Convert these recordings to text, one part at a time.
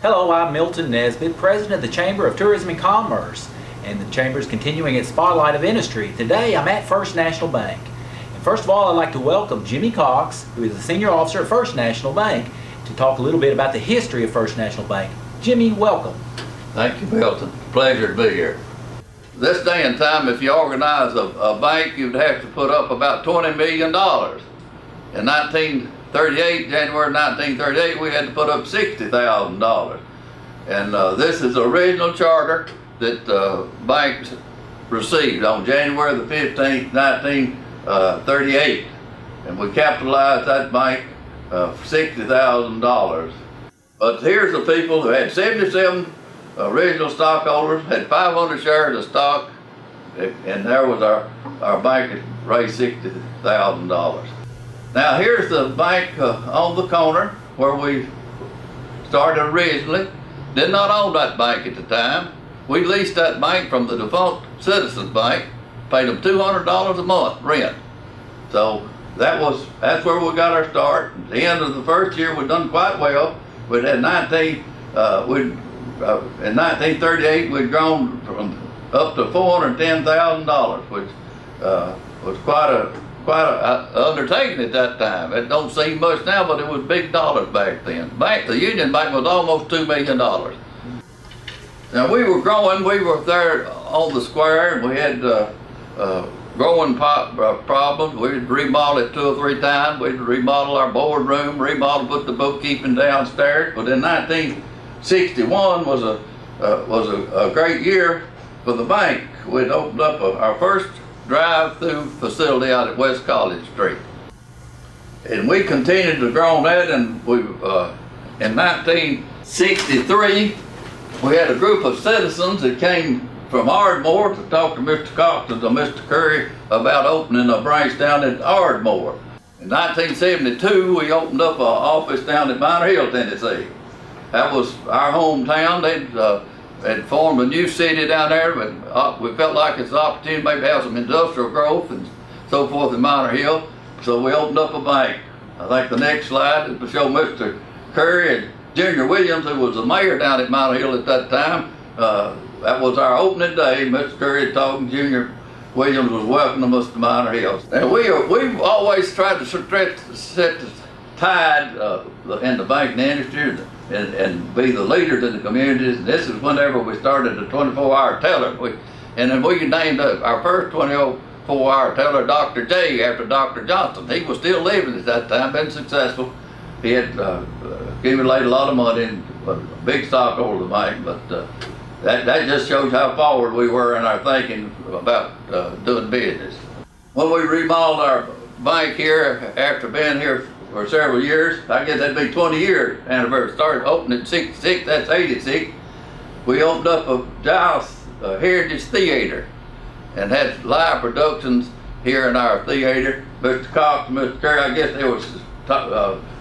Hello, I'm Milton Nesbitt, President of the Chamber of Tourism and Commerce, and the Chamber is continuing its Spotlight of Industry. Today I'm at First National Bank. And first of all, I'd like to welcome Jimmy Cox, who is a Senior Officer at First National Bank, to talk a little bit about the history of First National Bank. Jimmy, welcome. Thank you, Milton. Pleasure to be here. This day and time, if you organize a bank, you'd have to put up about $20 million. In 1938, January 1938, we had to put up $60,000. And this is the original charter that banks received on January the 15th, 1938. And we capitalized that bank for $60,000. But here's the people who had 77 original stockholders, had 500 shares of stock, and there was our bank that raised $60,000. Now here's the bank on the corner where we started originally. Did not own that bank at the time. We leased that bank from the defunct Citizens Bank, paid them $200 a month rent. So that's where we got our start. At the end of the first year, we'd done quite well. We'd had in 1938, we'd grown from up to $410,000, which was quite a undertaking at that time. It don't seem much now, but it was big dollars back then. The Union Bank was almost $2 million. Now we were growing. We were there on the square, and we had growing problems. We'd remodel it 2 or 3 times. We'd remodel our boardroom, put the bookkeeping downstairs. But in 1961 was a great year for the bank. We'd opened up our first drive-through facility out at West College Street, and we continued to grow on that. And in 1963, we had a group of citizens that came from Ardmore to talk to Mr. Cox and to Mr. Curry about opening a branch down at Ardmore. In 1972, we opened up an office down at Minor Hill, Tennessee. That was our hometown. They'd formed a new city down there, but we felt like it's an opportunity maybe to have some industrial growth and so forth in Minor Hill. So we opened up a bank. I think the next slide is to show Mr. Curry and Junior Williams, who was the mayor down at Minor Hill at that time. That was our opening day. Mr. Curry talking, Junior Williams was welcoming us to Minor Hill. And we've always tried to set the tide in the banking industry and be the leaders in the communities. And this is whenever we started the 24-hour teller. And then we named our first 24-hour teller Dr. J after Dr. Johnson. He was still living at that time, been successful. He had accumulated a lot of money and a big stockholder of the bank, but that just shows how forward we were in our thinking about doing business. When we remodeled our bank here, after being here for several years, I guess that'd be 20 years anniversary. Started opening in 66, that's 86. We opened up a Giles Heritage Theater and had live productions here in our theater. Mr. Cox and Mr. Curry, I guess they was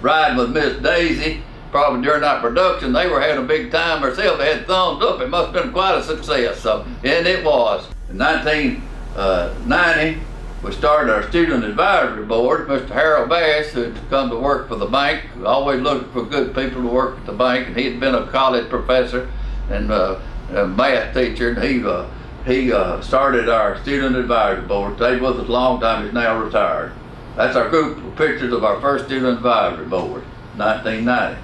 riding with Miss Daisy. Probably during that production, they were having a big time themselves. They had thumbs up. It must have been quite a success. And it was. In 1990, we started our student advisory board. Mr. Harold Bass, who had come to work for the bank, always looking for good people to work at the bank, and he had been a college professor and a math teacher, and he started our student advisory board. Stayed with us a long time. He's now retired. That's our group of pictures of our first student advisory board, 1990.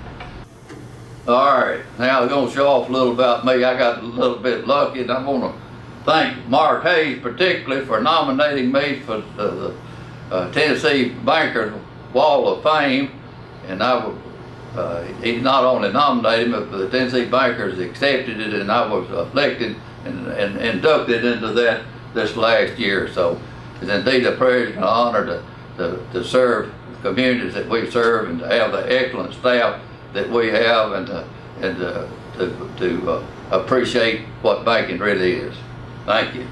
All right, now I'm going to show off a little about me. I got a little bit lucky, and I want to thank Mark Hayes particularly for nominating me for the Tennessee Bankers Wall of Fame. And he not only nominated me, but the Tennessee Bankers accepted it, and I was elected and inducted into that this last year. So it's indeed a privilege and an honor to serve the communities that we serve and to have the excellent staff that we have, and to appreciate what banking really is. Thank you.